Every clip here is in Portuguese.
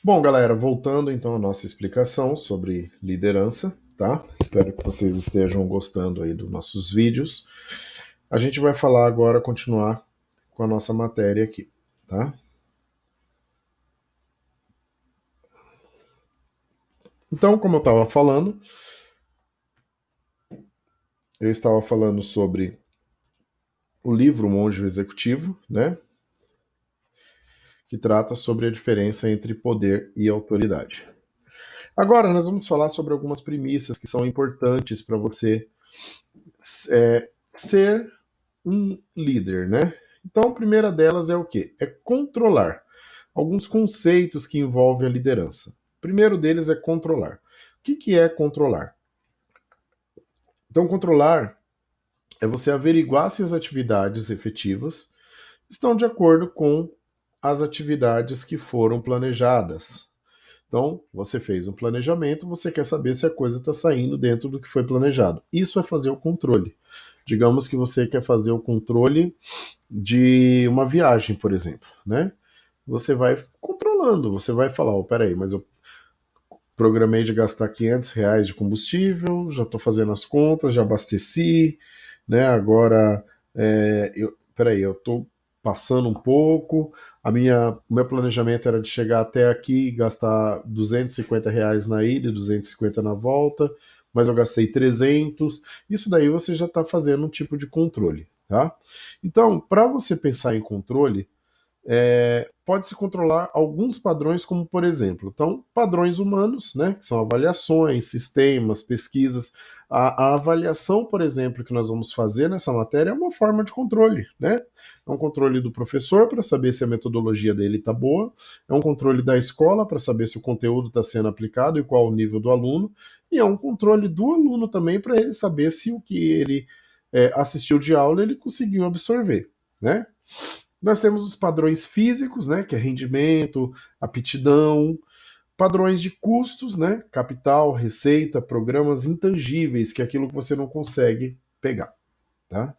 Bom, galera, voltando então à nossa explicação sobre liderança, tá? Espero que vocês estejam gostando aí dos nossos vídeos. A gente vai falar agora, continuar com a nossa matéria aqui, tá? Então, como eu estava falando sobre o livro Monge Executivo, né? Que trata sobre a diferença entre poder e autoridade. Agora, nós vamos falar sobre algumas premissas que são importantes para você ser um líder, né? Então, a primeira delas é o quê? É controlar. Alguns conceitos que envolvem a liderança. O primeiro deles é controlar. O que é controlar? Então, controlar é você averiguar se as atividades efetivas estão de acordo com as atividades que foram planejadas. Então, você fez um planejamento, você quer saber se a coisa está saindo dentro do que foi planejado. Isso é fazer o controle. Digamos que você quer fazer o controle de uma viagem, por exemplo, né? Você vai controlando, você vai falar, oh, peraí, mas eu programei de gastar R$ 500 de combustível, já estou fazendo as contas, já abasteci, né? Agora, peraí, eu estou passando um pouco, o meu planejamento era de chegar até aqui e gastar R$ 250 na ida e 250 na volta, mas eu gastei 300. Isso daí você já está fazendo um tipo de controle, tá? Então, para você pensar em controle, pode-se controlar alguns padrões, como por exemplo, então, padrões humanos, né, que são avaliações, sistemas, pesquisas. A avaliação, por exemplo, que nós vamos fazer nessa matéria é uma forma de controle, né? É um controle do professor para saber se a metodologia dele está boa, é um controle da escola para saber se o conteúdo está sendo aplicado e qual o nível do aluno, e é um controle do aluno também para ele saber se o que ele assistiu de aula ele conseguiu absorver, né? Nós temos os padrões físicos, né, que é rendimento, aptidão, padrões de custos, né, capital, receita, programas intangíveis, que é aquilo que você não consegue pegar, tá?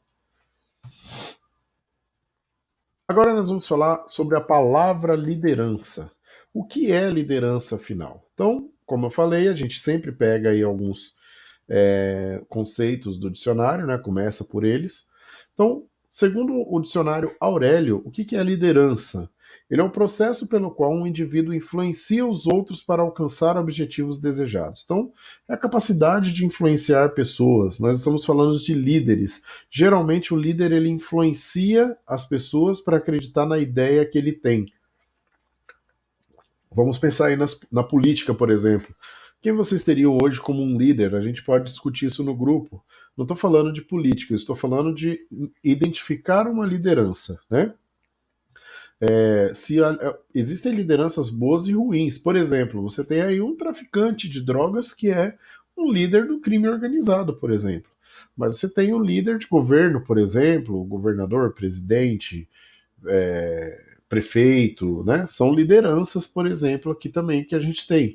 Agora nós vamos falar sobre a palavra liderança. O que é liderança afinal? Então, como eu falei, a gente sempre pega aí alguns conceitos do dicionário, né? Começa por eles. Então, segundo o dicionário Aurélio, o que é liderança? Ele é o processo pelo qual um indivíduo influencia os outros para alcançar objetivos desejados. Então, é a capacidade de influenciar pessoas. Nós estamos falando de líderes. Geralmente, o líder ele influencia as pessoas para acreditar na ideia que ele tem. Vamos pensar aí na política, por exemplo. Quem vocês teriam hoje como um líder? A gente pode discutir isso no grupo. Não estou falando de política, estou falando de identificar uma liderança, né? Existem lideranças boas e ruins. Por exemplo, você tem aí um traficante de drogas que é um líder do crime organizado, por exemplo. Mas você tem um líder de governo, por exemplo, governador, presidente, prefeito, né? São lideranças, por exemplo, aqui também que a gente tem.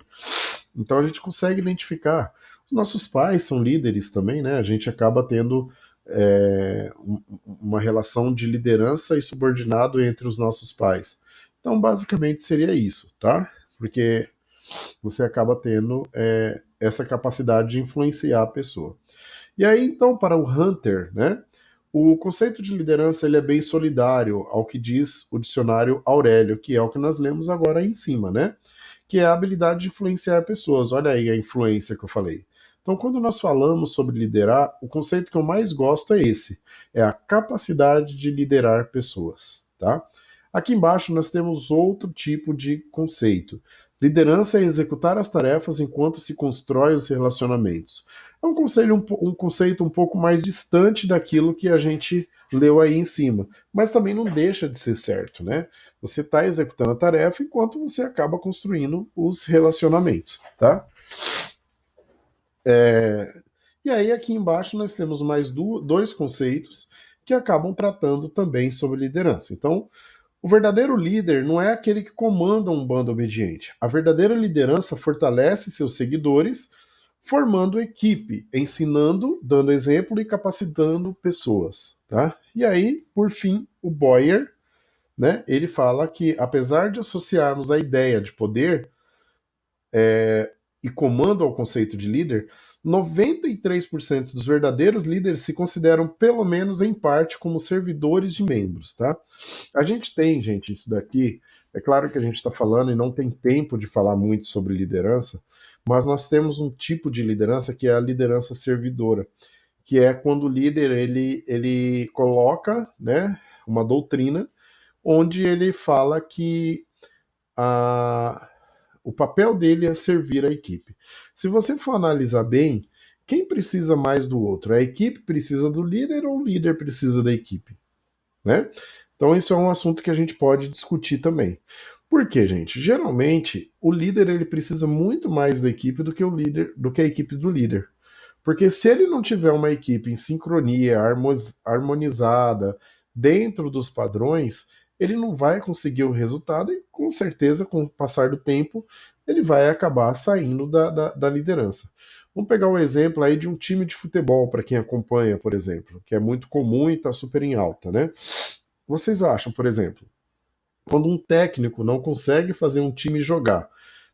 Então a gente consegue identificar. Os nossos pais são líderes também, né? A gente acaba tendo uma relação de liderança e subordinado entre os nossos pais. Então, basicamente seria isso, tá? Porque você acaba tendo essa capacidade de influenciar a pessoa. E aí, então, para o Hunter, né? O conceito de liderança ele é bem solidário ao que diz o dicionário Aurélio, que é o que nós lemos agora aí em cima, né? Que é a habilidade de influenciar pessoas. Olha aí a influência que eu falei. Então, quando nós falamos sobre liderar, o conceito que eu mais gosto é esse: é a capacidade de liderar pessoas, tá? Aqui embaixo nós temos outro tipo de conceito. Liderança é executar as tarefas enquanto se constrói os relacionamentos. É um conceito um pouco mais distante daquilo que a gente leu aí em cima, mas também não deixa de ser certo, né? Você está executando a tarefa enquanto você acaba construindo os relacionamentos, tá? E aí aqui embaixo nós temos mais dois conceitos que acabam tratando também sobre liderança. Então, o verdadeiro líder não é aquele que comanda um bando obediente. A verdadeira liderança fortalece seus seguidores, formando equipe, ensinando, dando exemplo e capacitando pessoas. Tá? E aí, por fim, o Boyer, né, ele fala que, apesar de associarmos a ideia de poder, e comando ao conceito de líder, 93% dos verdadeiros líderes se consideram, pelo menos em parte, como servidores de membros, tá? A gente tem, gente, isso daqui. É claro que a gente está falando e não tem tempo de falar muito sobre liderança, mas nós temos um tipo de liderança que é a liderança servidora, que é quando o líder ele coloca, né, uma doutrina onde ele fala que a, o papel dele é servir a equipe. Se você for analisar bem, quem precisa mais do outro? A equipe precisa do líder ou o líder precisa da equipe? Né? Então, isso é um assunto que a gente pode discutir também. Por quê, gente? Geralmente, o líder ele precisa muito mais da equipe do que o líder, do que a equipe do líder. Porque se ele não tiver uma equipe em sincronia, harmonizada, dentro dos padrões, ele não vai conseguir o resultado e, com certeza, com o passar do tempo, ele vai acabar saindo da liderança. Vamos pegar o exemplo aí de um time de futebol, para quem acompanha, por exemplo, que é muito comum e está super em alta, né? Vocês acham, por exemplo, quando um técnico não consegue fazer um time jogar,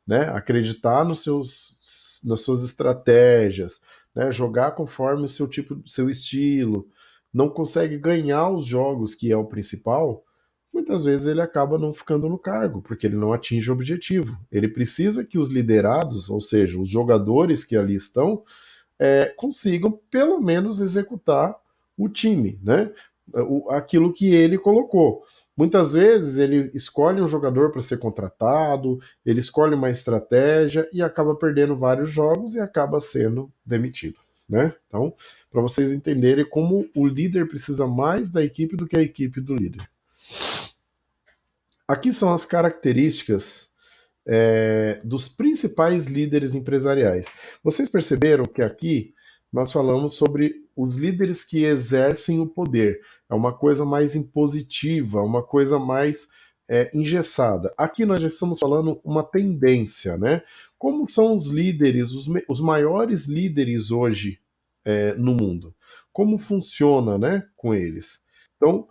né, acreditar nas suas estratégias, né, jogar conforme o seu tipo, seu estilo, não consegue ganhar os jogos, que é o principal, muitas vezes ele acaba não ficando no cargo, porque ele não atinge o objetivo. Ele precisa que os liderados, ou seja, os jogadores que ali estão, consigam pelo menos executar o time, né? Aquilo que ele colocou. Muitas vezes ele escolhe um jogador para ser contratado, ele escolhe uma estratégia e acaba perdendo vários jogos e acaba sendo demitido. Né? Então, para vocês entenderem como o líder precisa mais da equipe do que a equipe do líder. Aqui são as características dos principais líderes empresariais. Vocês perceberam que aqui nós falamos sobre os líderes que exercem o poder. É uma coisa mais impositiva, uma coisa mais engessada. Aqui nós já estamos falando uma tendência, né? Como são os líderes, os maiores líderes hoje no mundo? Como funciona, né, com eles? Então,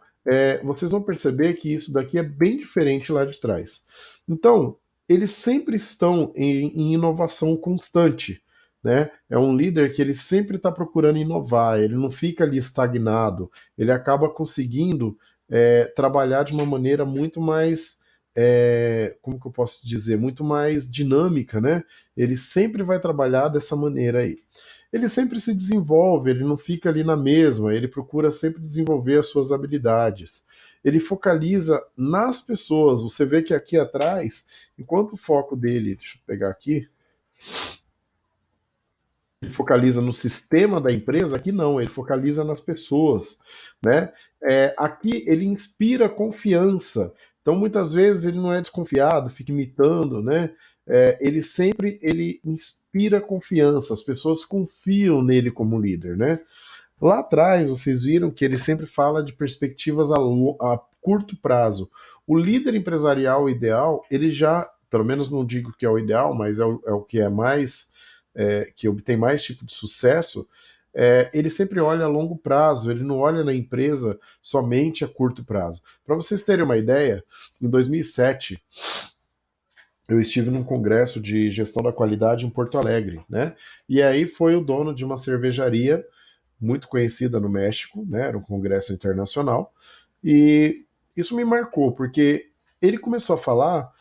vocês vão perceber que isso daqui é bem diferente lá de trás. Então, eles sempre estão em inovação constante. Né? É um líder que ele sempre está procurando inovar, ele não fica ali estagnado, ele acaba conseguindo trabalhar de uma maneira muito mais, como que eu posso dizer, muito mais dinâmica, né? Ele sempre vai trabalhar dessa maneira aí. Ele sempre se desenvolve, ele não fica ali na mesma, ele procura sempre desenvolver as suas habilidades. Ele focaliza nas pessoas. Você vê que aqui atrás, enquanto o foco dele, deixa eu pegar aqui, ele focaliza no sistema da empresa, aqui não, ele focaliza nas pessoas, né? Aqui ele inspira confiança. Então, muitas vezes ele não é desconfiado, fica imitando, né? Ele inspira confiança, as pessoas confiam nele como líder, né? Lá atrás, vocês viram que ele sempre fala de perspectivas a curto prazo. O líder empresarial ideal, ele já, pelo menos não digo que é o ideal, mas é o que é mais, que obtém mais tipo de sucesso, ele sempre olha a longo prazo, ele não olha na empresa somente a curto prazo. Para vocês terem uma ideia, em 2007, eu estive num congresso de gestão da qualidade em Porto Alegre, né? E aí foi o dono de uma cervejaria muito conhecida no México, né? Era um congresso internacional, e isso me marcou, porque ele começou a falar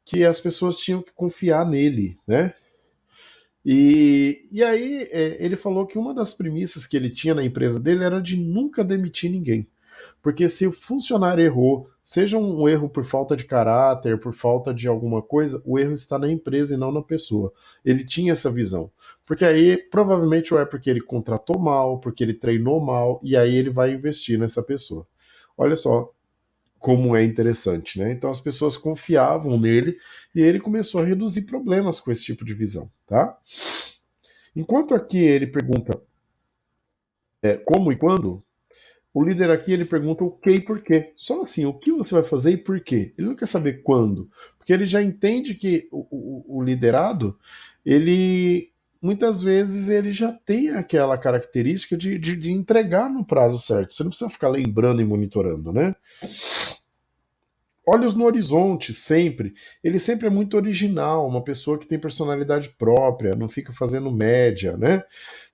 que as pessoas tinham que confiar nele, né? E aí ele falou que uma das premissas que ele tinha na empresa dele era de nunca demitir ninguém. Porque se o funcionário errou, seja um erro por falta de caráter, por falta de alguma coisa, o erro está na empresa e não na pessoa. Ele tinha essa visão. Porque aí, provavelmente, ou é porque ele contratou mal, porque ele treinou mal, e aí ele vai investir nessa pessoa. Olha só como é interessante, né? Então as pessoas confiavam nele e ele começou a reduzir problemas com esse tipo de visão, tá? Enquanto aqui ele pergunta como e quando, o líder aqui ele pergunta o que e por quê. Só assim, o que você vai fazer e por quê. Ele não quer saber quando, porque ele já entende que o liderado, ele muitas vezes ele já tem aquela característica de entregar no prazo certo. Você não precisa ficar lembrando e monitorando, né? olhos no horizonte, sempre. Ele sempre é muito original, uma pessoa que tem personalidade própria, não fica fazendo média, né?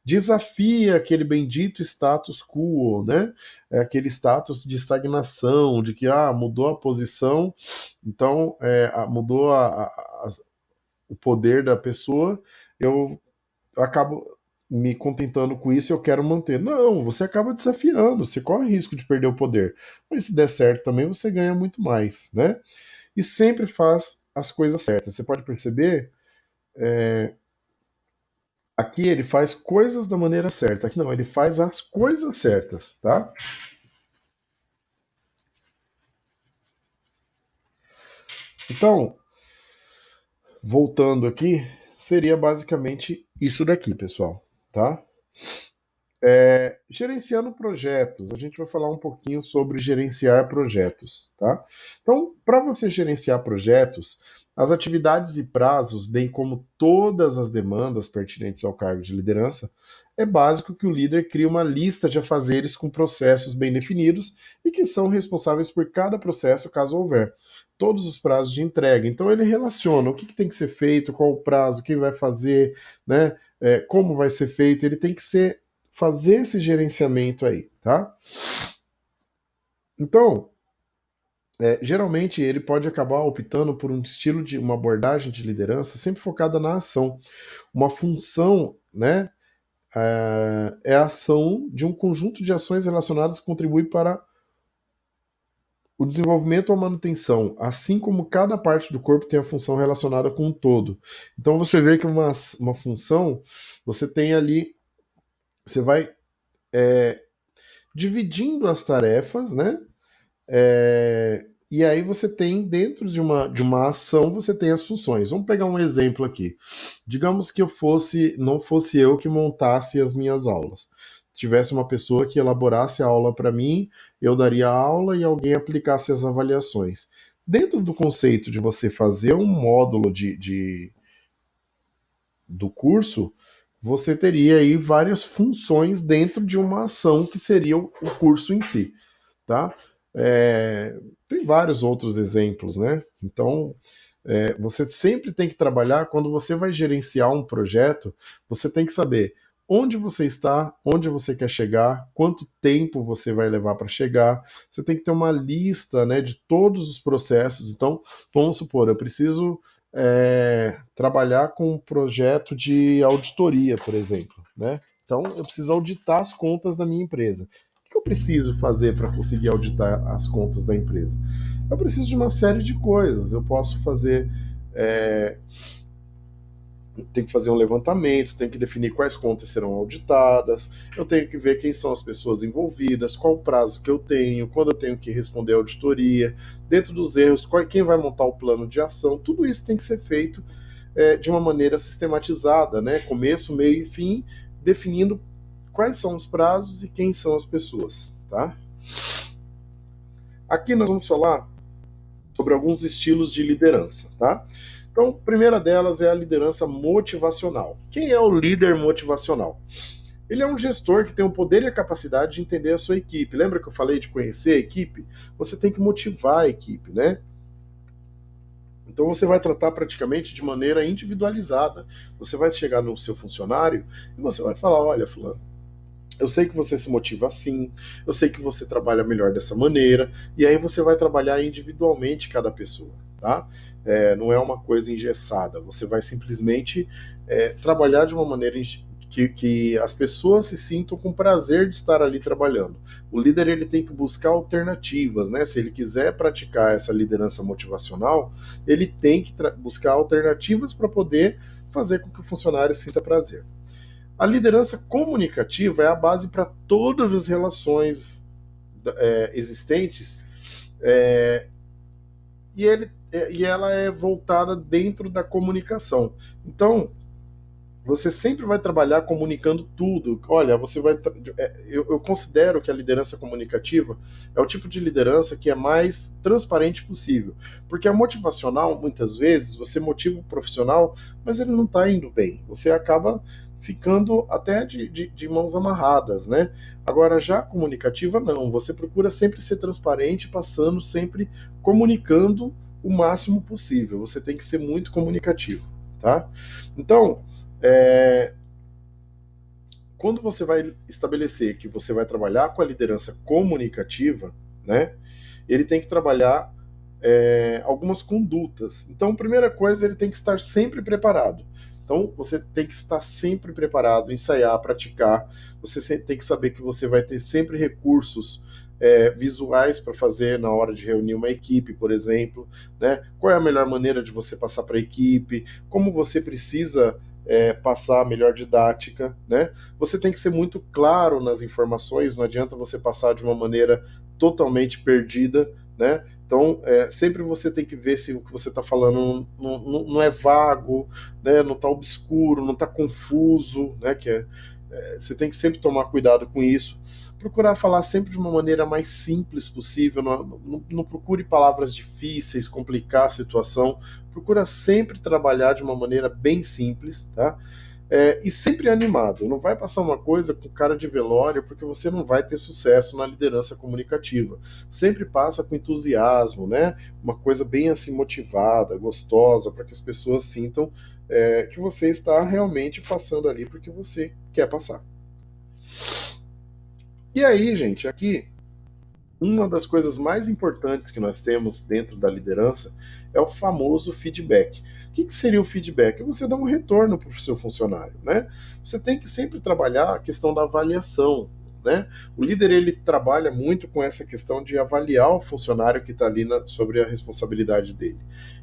Desafia aquele bendito status quo, né? É aquele status de estagnação, de que mudou a posição, então mudou o poder da pessoa, eu acabo me contentando com isso e eu quero manter. Não, você acaba desafiando, você corre risco de perder o poder. Mas se der certo também, você ganha muito mais, né? E sempre faz as coisas certas. Você pode perceber, aqui ele faz coisas da maneira certa. Aqui não, ele faz as coisas certas, tá? Então, voltando aqui, seria basicamente isso daqui, pessoal, tá? Gerenciando projetos, a gente vai falar um pouquinho sobre gerenciar projetos, tá? Então, para você gerenciar projetos, as atividades e prazos, bem como todas as demandas pertinentes ao cargo de liderança, é básico que o líder crie uma lista de afazeres com processos bem definidos e que são responsáveis por cada processo, caso houver. Todos os prazos de entrega. Então, ele relaciona o que tem que ser feito, qual o prazo, quem vai fazer, né? Como vai ser feito. Ele tem que fazer esse gerenciamento aí, tá? Então, geralmente ele pode acabar optando por um estilo de uma abordagem de liderança sempre focada na ação. Uma função, né, é a ação de um conjunto de ações relacionadas que contribui para o desenvolvimento ou manutenção, assim como cada parte do corpo tem a função relacionada com o todo. Então você vê que uma função, você tem ali, você vai dividindo as tarefas, né? E aí você tem, dentro de uma ação, você tem as funções. Vamos pegar um exemplo aqui. Digamos que não fosse eu que montasse as minhas aulas. Tivesse uma pessoa que elaborasse a aula para mim, eu daria a aula e alguém aplicasse as avaliações. Dentro do conceito de você fazer um módulo do curso, você teria aí várias funções dentro de uma ação que seria o curso em si, tá? Tem vários outros exemplos, né? Então, você sempre tem que trabalhar, quando você vai gerenciar um projeto, você tem que saber onde você está, onde você quer chegar, quanto tempo você vai levar para chegar. Você tem que ter uma lista, né, de todos os processos. Então, vamos supor, eu preciso trabalhar com um projeto de auditoria, por exemplo, né? Então, eu preciso auditar as contas da minha empresa. O que eu preciso fazer para conseguir auditar as contas da empresa? Eu preciso de uma série de coisas. Eu posso fazer. É, Tem que fazer um levantamento, tem que definir quais contas serão auditadas, eu tenho que ver quem são as pessoas envolvidas, qual o prazo que eu tenho, quando eu tenho que responder a auditoria, dentro dos erros, quem vai montar o plano de ação, tudo isso tem que ser feito de uma maneira sistematizada, né? Começo, meio e fim, definindo quais são os prazos e quem são as pessoas, tá? Aqui nós vamos falar sobre alguns estilos de liderança, tá? Então, a primeira delas é a liderança motivacional. Quem é o líder motivacional? Ele é um gestor que tem o poder e a capacidade de entender a sua equipe. Lembra que eu falei de conhecer a equipe? Você tem que motivar a equipe, né? Então você vai tratar praticamente de maneira individualizada. Você vai chegar no seu funcionário e você vai falar: olha, fulano, eu sei que você se motiva assim, eu sei que você trabalha melhor dessa maneira, e aí você vai trabalhar individualmente cada pessoa, tá? Não é uma coisa engessada, você vai simplesmente trabalhar de uma maneira que as pessoas se sintam com prazer de estar ali trabalhando. O líder ele tem que buscar alternativas, né? Se ele quiser praticar essa liderança motivacional, ele tem que buscar alternativas para poder fazer com que o funcionário sinta prazer. A liderança comunicativa é a base para todas as relações existentes e ela é voltada dentro da comunicação. Então, você sempre vai trabalhar comunicando tudo. Olha, eu considero que a liderança comunicativa é o tipo de liderança que é mais transparente possível. Porque a motivacional, muitas vezes, você motiva o profissional, mas ele não está indo bem. Você acaba ficando até de mãos amarradas, né? Agora, já a comunicativa, não. Você procura sempre ser transparente, passando sempre comunicando o máximo possível. Você tem que ser muito comunicativo, tá? Então, quando você vai estabelecer que você vai trabalhar com a liderança comunicativa, né? Ele tem que trabalhar algumas condutas. Então, a primeira coisa, ele tem que estar sempre preparado. Então, você tem que estar sempre preparado, ensaiar, praticar. Você tem que saber que você vai ter sempre recursos visuais para fazer na hora de reunir uma equipe, por exemplo, né? Qual é a melhor maneira de você passar para a equipe? Como você precisa passar a melhor didática, né? Você tem que ser muito claro nas informações. Não adianta você passar de uma maneira totalmente perdida, né? Então, sempre você tem que ver se o que você está falando não é vago, né? Não está obscuro, não está confuso, né? Você tem que sempre tomar cuidado com isso. Procurar falar sempre de uma maneira mais simples possível. Não procure palavras difíceis, complicar a situação. Procura sempre trabalhar de uma maneira bem simples, tá? E sempre animado. Não vai passar uma coisa com cara de velório, porque você não vai ter sucesso na liderança comunicativa. Sempre passa com entusiasmo, né? Uma coisa bem assim motivada, gostosa, para que as pessoas sintam que você está realmente passando ali porque você quer passar. E aí, gente, aqui uma das coisas mais importantes que nós temos dentro da liderança é o famoso feedback. O que seria o feedback? É você dar um retorno para o seu funcionário, né? Você tem que sempre trabalhar a questão da avaliação, né? O líder ele trabalha muito com essa questão de avaliar o funcionário que está ali sobre a responsabilidade dele.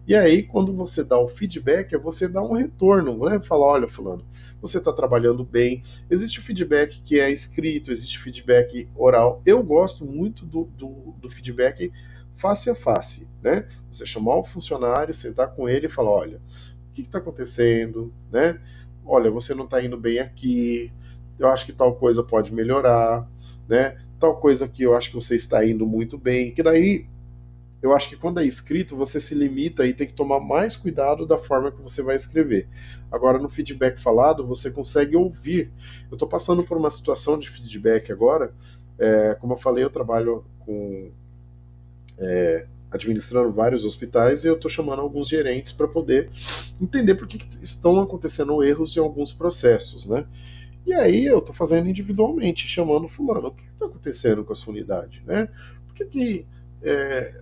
E aí, quando você dá o feedback, é você dar um retorno, né? Falar, olha, fulano, você está trabalhando bem. Existe o feedback que é escrito, existe o feedback oral. Eu gosto muito do feedback face a face, né? Você chamar o funcionário, sentar com ele e falar, olha, o que está acontecendo, né? Olha, você não está indo bem aqui, eu acho que tal coisa pode melhorar, né? Tal coisa que eu acho que você está indo muito bem, que daí eu acho que quando é escrito, você se limita e tem que tomar mais cuidado da forma que você vai escrever. Agora, no feedback falado, você consegue ouvir. Eu estou passando por uma situação de feedback agora. Como eu falei, eu trabalho administrando vários hospitais e eu estou chamando alguns gerentes para poder entender por que estão acontecendo erros em alguns processos, né? E aí eu estou fazendo individualmente, chamando fulano. O que está acontecendo com a sua unidade, né? Por que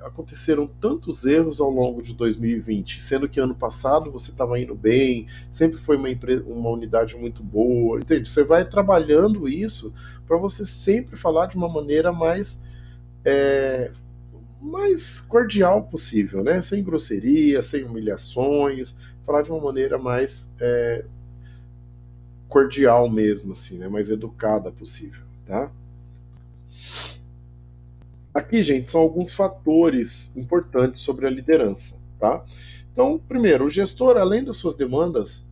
aconteceram tantos erros ao longo de 2020, sendo que ano passado você estava indo bem, sempre foi uma unidade muito boa, entende? Você vai trabalhando isso para você sempre falar de uma maneira mais cordial possível, né? Sem grosseria, sem humilhações, falar de uma maneira mais cordial mesmo, assim, né? Mais educada possível, tá? Aqui, gente, são alguns fatores importantes sobre a liderança, tá? Então, primeiro, o gestor, além das suas demandas,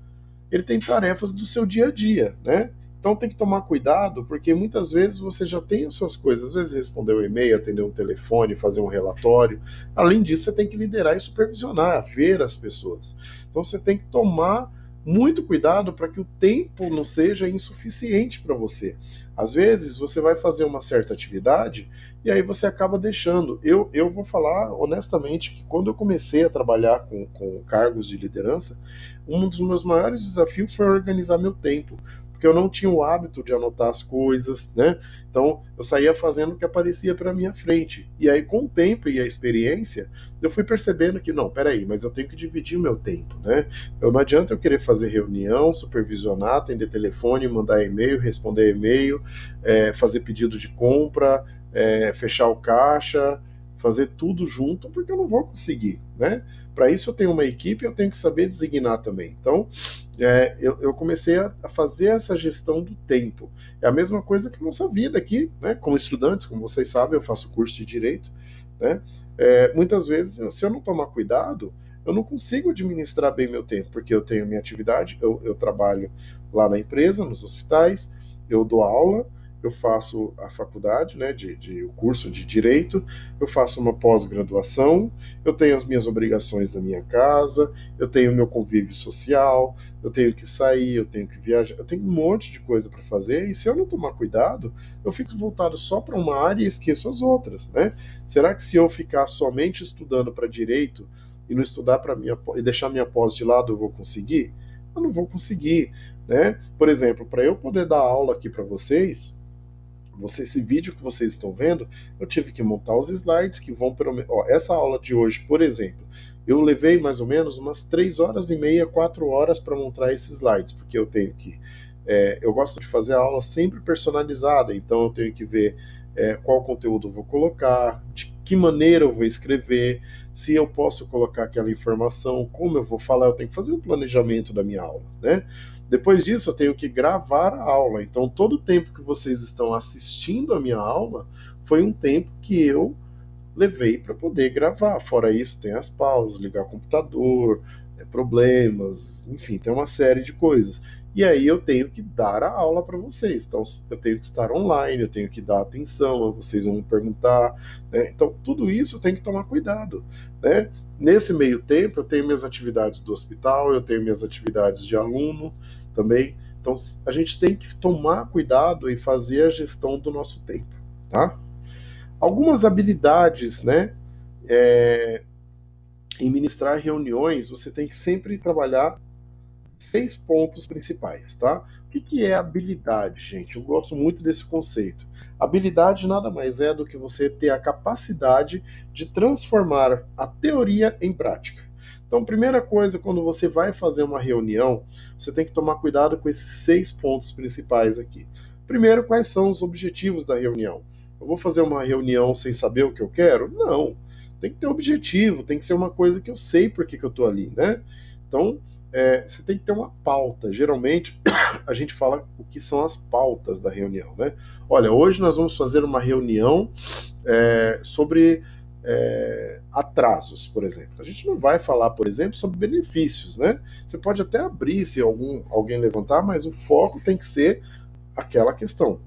ele tem tarefas do seu dia a dia, né? Então tem que tomar cuidado, porque muitas vezes você já tem as suas coisas, às vezes responder um e-mail, atender um telefone, fazer um relatório. Além disso, você tem que liderar e supervisionar, ver as pessoas. Então você tem que tomar muito cuidado para que o tempo não seja insuficiente para você. Às vezes você vai fazer uma certa atividade e aí você acaba deixando. Eu vou falar honestamente que quando eu comecei a trabalhar com cargos de liderança, um dos meus maiores desafios foi organizar meu tempo, porque eu não tinha o hábito de anotar as coisas, né? Então eu saía fazendo o que aparecia para minha frente. E aí, com o tempo e a experiência, eu fui percebendo que, não, peraí, mas eu tenho que dividir o meu tempo, né? Não adianta eu querer fazer reunião, supervisionar, atender telefone, mandar e-mail, responder e-mail, fazer pedido de compra, fechar o caixa, fazer tudo junto, porque eu não vou conseguir, né? Para isso eu tenho uma equipe, eu tenho que saber designar também. Então, eu comecei a fazer essa gestão do tempo. É a mesma coisa que a nossa vida aqui, né? Como estudantes, como vocês sabem, eu faço curso de Direito, né? Muitas vezes, se eu não tomar cuidado, eu não consigo administrar bem meu tempo, porque eu tenho minha atividade, eu trabalho lá na empresa, nos hospitais, eu dou aula, eu faço a faculdade, né, o curso de Direito, eu faço uma pós-graduação, eu tenho as minhas obrigações da minha casa, eu tenho o meu convívio social, eu tenho que sair, eu tenho que viajar, eu tenho um monte de coisa para fazer, e se eu não tomar cuidado, eu fico voltado só para uma área e esqueço as outras, né? Será que se eu ficar somente estudando para Direito e não estudar para minha e deixar minha pós de lado, eu vou conseguir? Eu não vou conseguir, né? Por exemplo, para eu poder dar aula aqui para vocês, esse vídeo que vocês estão vendo, eu tive que montar os slides que vão pelo menos. Essa aula de hoje, por exemplo, eu levei mais ou menos umas 3 horas e meia, 4 horas para montar esses slides, porque eu tenho que. Eu gosto de fazer a aula sempre personalizada, então eu tenho que ver qual conteúdo eu vou colocar, de que maneira eu vou escrever, se eu posso colocar aquela informação, como eu vou falar, eu tenho que fazer um planejamento da minha aula, né? Depois disso, eu tenho que gravar a aula. Então, todo o tempo que vocês estão assistindo a minha aula foi um tempo que eu levei para poder gravar. Fora isso, tem as pausas, ligar o computador, problemas, enfim, tem uma série de coisas. E aí eu tenho que dar a aula para vocês. Então, eu tenho que estar online, eu tenho que dar atenção, vocês vão me perguntar, né? Então, tudo isso tem que tomar cuidado, né? Nesse meio tempo, eu tenho minhas atividades do hospital, eu tenho minhas atividades de aluno também. Então, a gente tem que tomar cuidado e fazer a gestão do nosso tempo, tá? Algumas habilidades, né? Em ministrar reuniões, você tem que sempre trabalhar 6 pontos principais, tá? O que é habilidade, gente? Eu gosto muito desse conceito. Habilidade nada mais é do que você ter a capacidade de transformar a teoria em prática. Então, primeira coisa, quando você vai fazer uma reunião, você tem que tomar cuidado com esses 6 pontos principais aqui. Primeiro, quais são os objetivos da reunião? Eu vou fazer uma reunião sem saber o que eu quero? Não. Tem que ter objetivo, tem que ser uma coisa que eu sei por que eu estou ali, né? Então, você tem que ter uma pauta. Geralmente, a gente fala o que são as pautas da reunião, né? Olha, hoje nós vamos fazer uma reunião sobre atrasos, por exemplo. A gente não vai falar, por exemplo, sobre benefícios, né? Você pode até abrir se alguém levantar, mas o foco tem que ser aquela questão.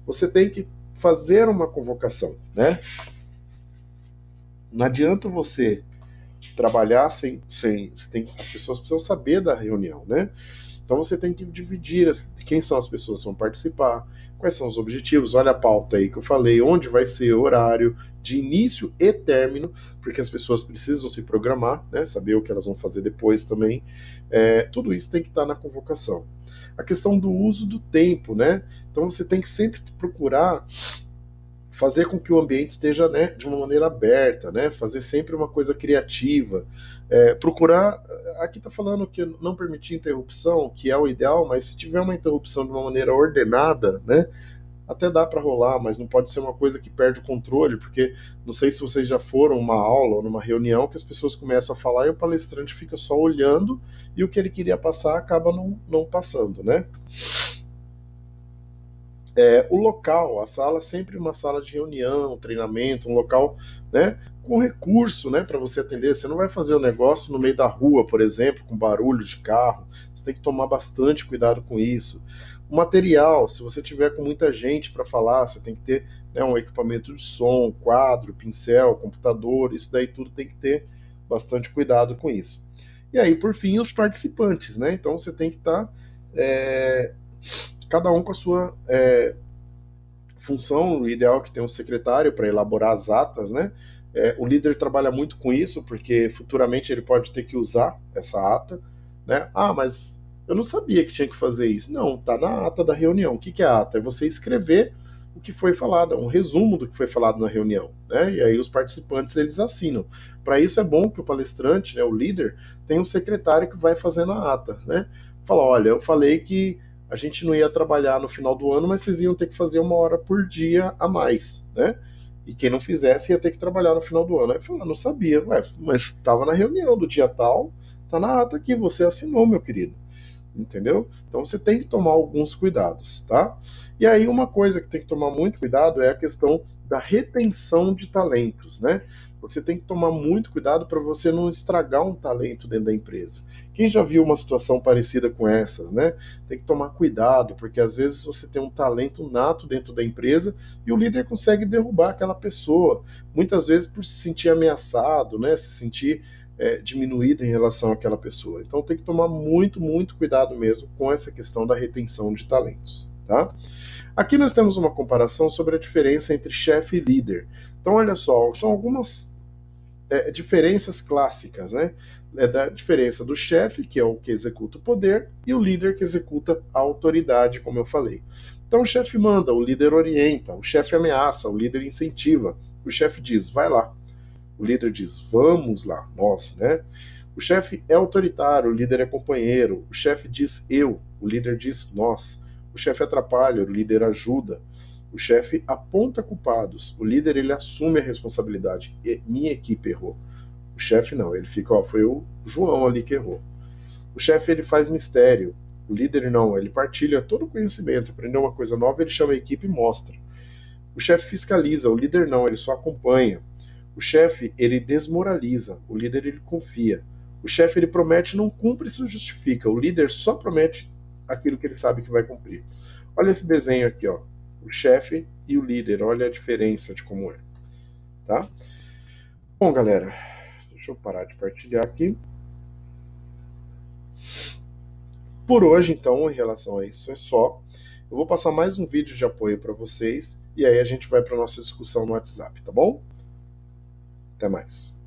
Você tem que fazer uma convocação, né? Não adianta você trabalhar as pessoas precisam saber da reunião, né? Então você tem que dividir quem são as pessoas que vão participar, quais são os objetivos, olha a pauta aí que eu falei, onde vai ser o horário de início e término, porque as pessoas precisam se programar, né? Saber o que elas vão fazer depois também. Tudo isso tem que estar na convocação. A questão do uso do tempo, né? Então você tem que sempre procurar fazer com que o ambiente esteja, né, de uma maneira aberta, né, fazer sempre uma coisa criativa, procurar, aqui está falando que não permitir interrupção, que é o ideal, mas se tiver uma interrupção de uma maneira ordenada, né, até dá para rolar, mas não pode ser uma coisa que perde o controle, porque não sei se vocês já foram numa aula ou numa reunião que as pessoas começam a falar e o palestrante fica só olhando e o que ele queria passar acaba não passando, né? O local, a sala é sempre uma sala de reunião, treinamento, um local, né, com recurso, né, para você atender. Você não vai fazer o negócio no meio da rua, por exemplo, com barulho de carro. Você tem que tomar bastante cuidado com isso. O material, se você tiver com muita gente para falar, você tem que ter, né, um equipamento de som, quadro, pincel, computador. Isso daí tudo tem que ter bastante cuidado com isso. E aí, por fim, os participantes, né? Então você tem que estar cada um com a sua função. O ideal é que tenha um secretário para elaborar as atas, né? O líder trabalha muito com isso, porque futuramente ele pode ter que usar essa ata, né? Ah, mas eu não sabia que tinha que fazer isso. Não, tá na ata da reunião. O que é a ata? É você escrever o que foi falado, um resumo do que foi falado na reunião, né? E aí os participantes, eles assinam. Para isso é bom que o palestrante, né, o líder, tenha um secretário que vai fazendo a ata, né? Fala, olha, eu falei que a gente não ia trabalhar no final do ano, mas vocês iam ter que fazer 1 hora por dia a mais, né? E quem não fizesse ia ter que trabalhar no final do ano. Aí eu falei, não sabia, mas estava na reunião do dia tal, tá na ata aqui, você assinou, meu querido. Entendeu? Então você tem que tomar alguns cuidados, tá? E aí uma coisa que tem que tomar muito cuidado é a questão da retenção de talentos, né? Você tem que tomar muito cuidado para você não estragar um talento dentro da empresa. Quem já viu uma situação parecida com essas, né? Tem que tomar cuidado, porque às vezes você tem um talento nato dentro da empresa e o líder consegue derrubar aquela pessoa, muitas vezes por se sentir ameaçado, né? Se sentir diminuído em relação àquela pessoa. Então tem que tomar muito, muito cuidado mesmo com essa questão da retenção de talentos, tá? Aqui nós temos uma comparação sobre a diferença entre chefe e líder. Então, olha só, são algumas diferenças clássicas, né? Da diferença do chefe, que é o que executa o poder, e o líder que executa a autoridade, como eu falei. Então, o chefe manda, o líder orienta, o chefe ameaça, o líder incentiva, o chefe diz, vai lá. O líder diz, vamos lá, nós, né? O chefe é autoritário, o líder é companheiro. O chefe diz eu, o líder diz nós. O chefe atrapalha, o líder ajuda. O chefe aponta culpados, o líder ele assume a responsabilidade. E minha equipe errou. O chefe não, ele fica, ó, foi o João ali que errou. O chefe ele faz mistério. O líder não, ele partilha todo o conhecimento. Aprendeu uma coisa nova, ele chama a equipe e mostra. O chefe fiscaliza, o líder não, ele só acompanha. O chefe, ele desmoraliza, o líder, ele confia. O chefe, ele promete, não cumpre e se justifica. O líder só promete aquilo que ele sabe que vai cumprir. Olha esse desenho aqui, ó. O chefe e o líder, olha a diferença de como é, tá? Bom, galera, deixa eu parar de partilhar aqui. Por hoje, então, em relação a isso, é só. Eu vou passar mais um vídeo de apoio para vocês e aí a gente vai para nossa discussão no WhatsApp, tá bom? Até mais.